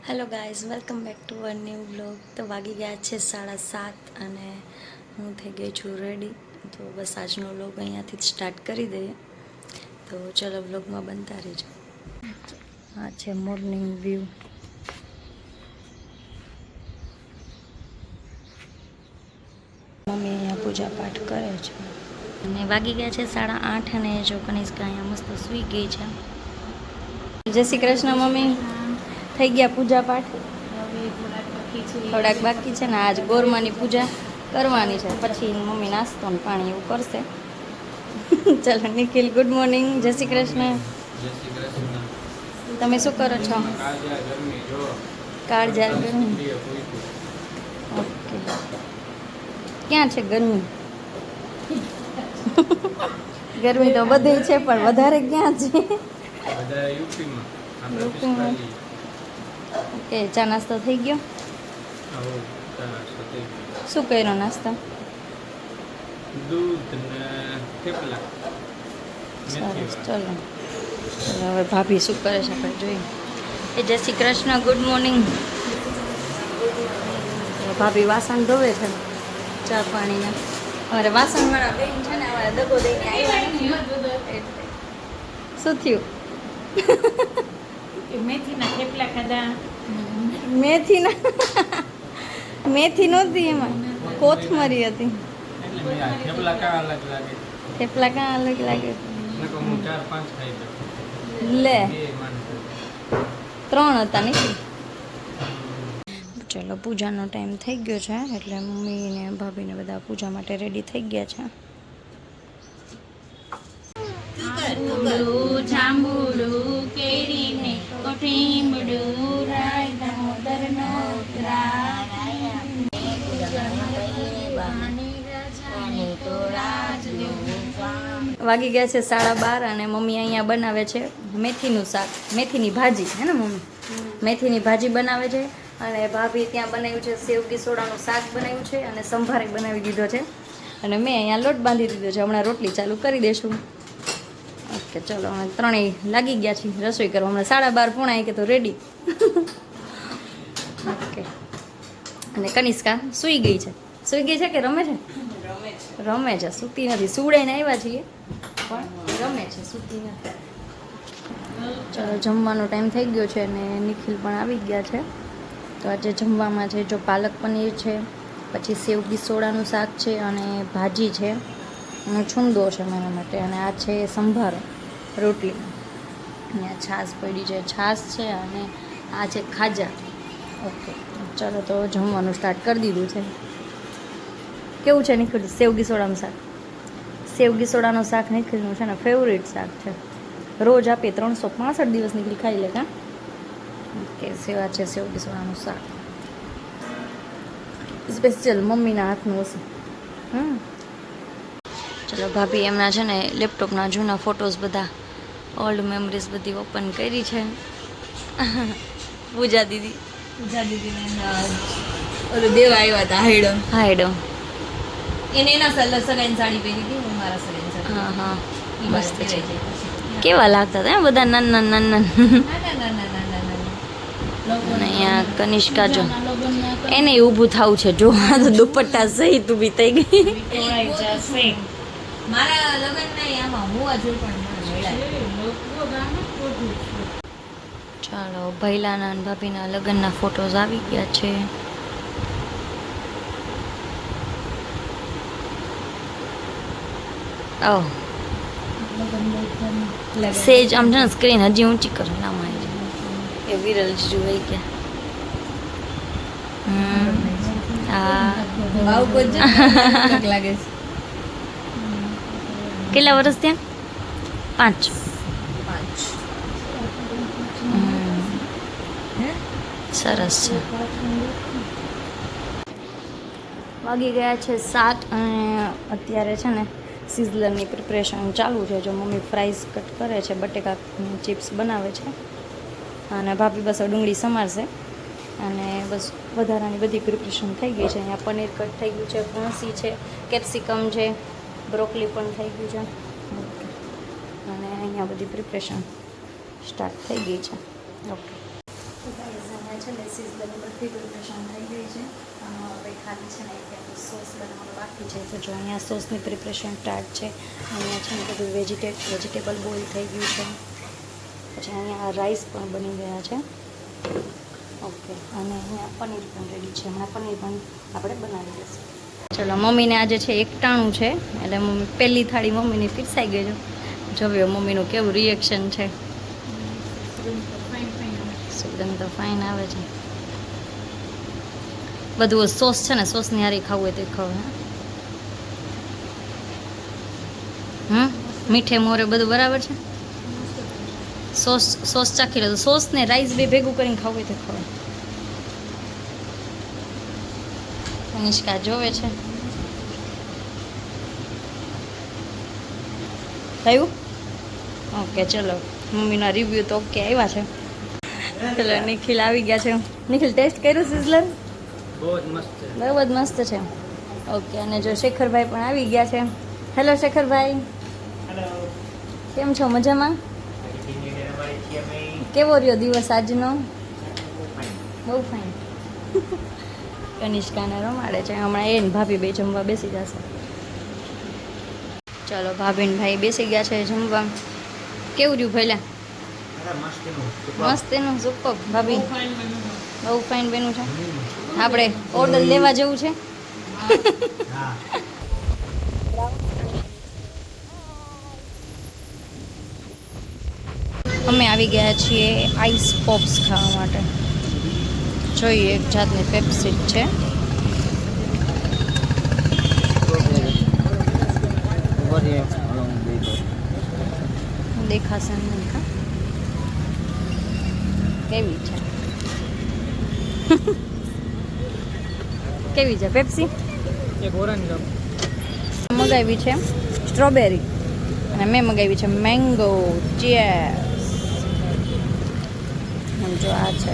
Hello guys, welcome back to a new vlog. તો વાગી ગયા છે 7:30 અને હું થઈ ગઈ છું રેડી. તો બસ આજનો વ્લોગ અહીંયાથી જ સ્ટાર્ટ કરી દઈએ. તો ચલો વ્લોગમાં બનતા રહેજો. આ છે મોર્નિંગ વ્યૂ. મમ્મી અહીંયા પૂજા પાઠ કરે છે અને વાગી ગયા છે 8:30 અને જો કનિષ્કા અહીંયા મસ્ત સૂઈ ગઈ છે. જય શ્રી કૃષ્ણ મમ્મી. થઈ ગયા પૂજા પાઠ? થોડાક બાકી છે ને. આજ ગોરમાની પૂજા કરવાની છે, પછી મમ્મી નાસ્તો ને પાણી એવું કરશે. ચલો નિખિલ, ગુડ મોર્નિંગ. જય શ્રી કૃષ્ણ. તમે શું કરો છો? કાળઝાળ ગરમી. ઓકે, ક્યાં છે ગરમી? ગરમી તો બધે છે, પણ વધારે ક્યાં છે? યુપીમાં. ઓકે, ચા નાસ્તો થઈ ગયો? શું કર્યો નાસ્તો? દૂધ ને થેપલા. સરસ. ચલો હવે ભાભી શું કરે છે આપણે જોઈએ. જય શ્રી કૃષ્ણ, ગુડ મોર્નિંગ. ભાભી વાસણ ધોવે છે, ચા પાણીના. અમારે વાસણવાળા બેન છે ને, અમારે દગો દઈને આવ્યા. શું થયું? મેથીના થેપલા ખાધા. મેથી નહોતી, એમાં કોથમરી હતી. થેપલા કા અલગ લાગે? થેપલા કાં અલગ લાગે? નકો હું 4-5 ખાઈ દઉં. લે, બે માણસો. 3 હતા નહીં. ચલો, પૂજાનો ટાઈમ થઈ ગયો છે એટલે મમ્મી ને ભાભીને બધા પૂજા માટે રેડી થઈ ગયા છે. જાંબુડું કેરીને કોઠીમડું રાય દામોદરનો વાગી ગયા છે 12:30 અને મમ્મી અહીંયા બનાવે છે મેથીનું શાક, મેથીની ભાજી. હે ને મમ્મી? મેથીની ભાજી બનાવે છે. અને ભાભી ત્યાં બનાવ્યું છે સેવ કિસોડાનું શાક બનાવ્યું છે અને સંભારે બનાવી દીધો છે. અને મેં અહીંયા લોટ બાંધી દીધો છે. હમણાં રોટલી ચાલુ કરી દઈશું. ઓકે, ચલો અમે ત્રણેય લાગી ગયા છીએ રસોઈ કરવા. હમણાં 12:30 પોણા 1 તો રેડી. ઓકે, અને કનિષ્કા સૂઈ ગઈ છે. સૂઈ ગઈ છે કે રમે છે? રમે છે, સૂતી નથી. સુવડાઈને આવ્યા છીએ પણ રમે છે, સૂતી નથી. ચલો, જમવાનો ટાઈમ થઈ ગયો છે અને નિખિલ પણ આવી ગયા છે. તો આજે જમવામાં છે જો પાલક પનીર છે, પછી સેવ કિસોડાનું શાક છે અને ભાજી છે અને છુંદો છે મારા માટે. અને આ છે સંભારો, રોટલી. અહીંયા છાશ પડી છે, છાશ છે અને આ છે ખાજા. ઓકે, ચલો તો જમવાનું સ્ટાર્ટ કરી દીધું છે. કેવું છે નિખિલ સેવ કિસોડાનું શાક? સેવ કિસોડાનું શાક નિખિલનું છે ને ફેવરેટ શાક છે. રોજ આપીએ 365 દિવસ નિખિલ ખાઈ લે. કાં? ઓકે, સેવા છે સેવ કિસોડાનું શાક. સ્પેશિયલ મમ્મીના હાથનું હશે. ચલો, ભાભી એમના છે ને લેપટોપના જૂના ફોટોઝ બધા, ઓલ્ડ મેમરીઝ બધી ઓપન કરી છે. પૂજા દીદી ઓલું દેવા આવ્યા હતા હાઈડો. હાઈડો. એને એના સગાઈની સાડી પહેરી હતી, હું મારા સગાઈની સાડી. હા હા, ઈ મસ્ત પહેરાઈ છે. જાય પછી. કેવા લાગતા હતા બધા નાના નાના. ના. અહીંયા કનિષ્કા જો, એને ઊભું થવું છે. જો આ તો દુપટ્ટા સહિત ઊભી થઈ ગઈ. મારા લગ્ન નહીં આમાં હોવા જોઈએ પણ ચાલો, ભૈલાના અને ભાભીના લગ્નના ફોટોઝ આવી ગયા છે. ઓહ, સેજ આમ છે ને સ્ક્રીન હજી ઊંચી કરો ના મારી એ વિરલ જોઈ ગયા. લાગે છે. કેટલા વર્ષ ત્યાં? 5. સરસ છે. વાગી ગયા છે 7 અને અત્યારે છે ને સિઝલરની પ્રિપરેશન ચાલુ છે. જો મમ્મી ફ્રાઈઝ કટ કરે છે, બટેકા ચિપ્સ બનાવે છે અને ભાભી બસ ડુંગળી સમારશે અને બસ વધારાની બધી પ્રિપરેશન થઈ ગઈ છે. અહીંયા પનીર કટ થઈ ગયું છે, ફણસી છે, કેપ્સિકમ છે, બ્રોકલી પણ થઈ ગયું છે અને અહીંયા બધી પ્રિપરેશન સ્ટાર્ટ થઈ ગઈ છે. ઓકે, આપણે છે ને સિઝલરની બધી પ્રિપરેશન થઈ ગઈ છે. હવે ખાલી છે ને એક સોસ બનાવવાનું બાકી છે. તો જો અહીંયા સોસની પ્રિપરેશન સ્ટાર્ટ છે. અહીંયા છે ને બધું વેજીટેબલ બોઇલ થઈ ગયું છે. પછી અહીંયા રાઈસ પણ બની ગયા છે. ઓકે, અને અહીંયા પનીર પણ રેડી છે. હમણાં પનીર પણ આપણે બનાવી દઈશું. ચલો, મમ્મીને આજે છે એકટાણું છે, એટલે મમ્મી પહેલી થાળી મમ્મીની પીરસાઈ ગઈ છે. જોયો મમ્મીનું કેવું રિએક્શન છે. સુગંધ તો ફાઇન આવે છે. બધું સોસ છે ને, સોસની હારી ખાવું હોય તો ખાવ. મીઠે મોરે બધું બરાબર છે. સોસ ચાખી લો. સોસ ને રાઈસ બે ભેગું કરીને ખાવું હોય તો ખાવ. નિષ્કા જોવે છે. થયું? ઓકે, ચલો, મમ્મીના રિવ્યૂ તો ઓકે આવ્યા છે. ચલો, નિખિલ આવી ગયા છે. નિખિલ ટેસ્ટ કર્યું સિઝલર? બહુ જ મસ્ત છે. બહુ જ મસ્ત છે. ઓકે, અને જો શેખરભાઈ પણ આવી ગયા છે. હેલો શેખરભાઈ, કેમ છો? મજામાં? કેવો રહ્યો દિવસ આજનો? બહુ ફાઇન. કનિષ્કાને રમાડે છે હમણાં. એને ભાભી બે જમવા બેસી જશે. ચલો, ભાભી ને ભાઈ બેસી ગયા છે જમવા. કેવું રહ્યું ભૈલા? મસ્ત એનું સુપર. ભાભી બહુ ફાઇન બન્યું છે. આપણે ઓર્ડર લેવા જવું છે. અમે આવી ગયા છીએ આઈસ પોપ્સ ખાવા માટે. જોઈએ, એક જાતની પેપ્સી છે. દેખાશે નહીં કા કેવી છે? કેવી છે પેપ્સી? એક ઓરેન્જ મગાવી છે સ્ટ્રોબેરી, અને મેં મગાવી છે મેંગો. ચીયર્સ. જો આ છે